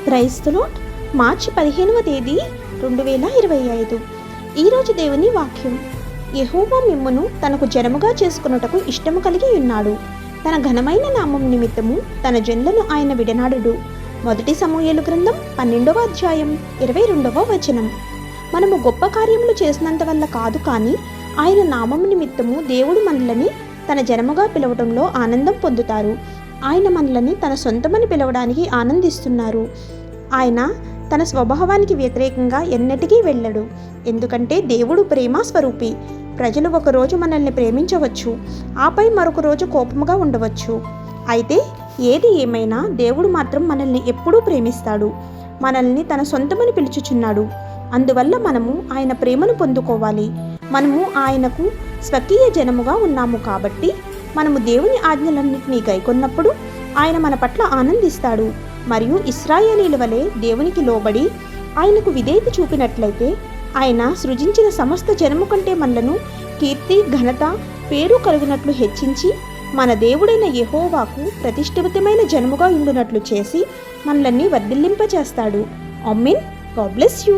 Praise the lord. మార్చి 15వ తేదీ 2025. ఈరోజు దేవుని వాక్యం. యెహోవా మిమ్మును తనకు జనముగా చేసుకొనుటకు ఇష్టము కలిగి ఉన్నాడు. తన ఘనమైన నామం నిమిత్తము తన జనులను ఆయన విడనాడుడు. మొదటి సమూయేలు గ్రంథం 12వ అధ్యాయం 22వ వచనం. మనము గొప్ప కార్యములు చేసినంత వల్ల కాదు, కానీ ఆయన నామం నిమిత్తము దేవుడు మనల్ని తన జనముగా పిలవడంలో ఆనందం పొందుతారు. ఆయన మనల్ని తన సొంతమని పిలవడానికి ఆనందిస్తున్నారు. ఆయన తన స్వభావానికి వ్యతిరేకంగా ఎన్నటికీ వెళ్ళడు. ఎందుకంటే దేవుడు ప్రేమ స్వరూపి. ప్రజలు ఒకరోజు మనల్ని ప్రేమించవచ్చు, ఆపై మరొక రోజు కోపముగా ఉండవచ్చు. అయితే ఏది ఏమైనా దేవుడు మాత్రం మనల్ని ఎప్పుడూ ప్రేమిస్తాడు. మనల్ని తన సొంతమని పిలుచుచున్నాడు. అందువల్ల మనము ఆయన ప్రేమను పొందుకోవాలి. మనము ఆయనకు స్వకీయ జనముగా ఉన్నాము కాబట్టి మనము దేవుని ఆజ్ఞలన్నింటినీ గైకొన్నప్పుడు ఆయన మన పట్ల ఆనందిస్తాడు. మరియు ఇశ్రాయేలీయుల వలె దేవునికి లోబడి ఆయనకు విధేయత చూపినట్లయితే ఆయన సృజించిన సమస్త జనము కంటే మనలను కీర్తి, ఘనత, పేరు కలుగునట్లు హెచ్చించి మన దేవుడైన యెహోవాకు ప్రతిష్ఠితమైన జనముగా ఉండునట్లు చేసి మనల్ని వర్ధిల్లింపచేస్తాడు. ఆమేన్. God bless you.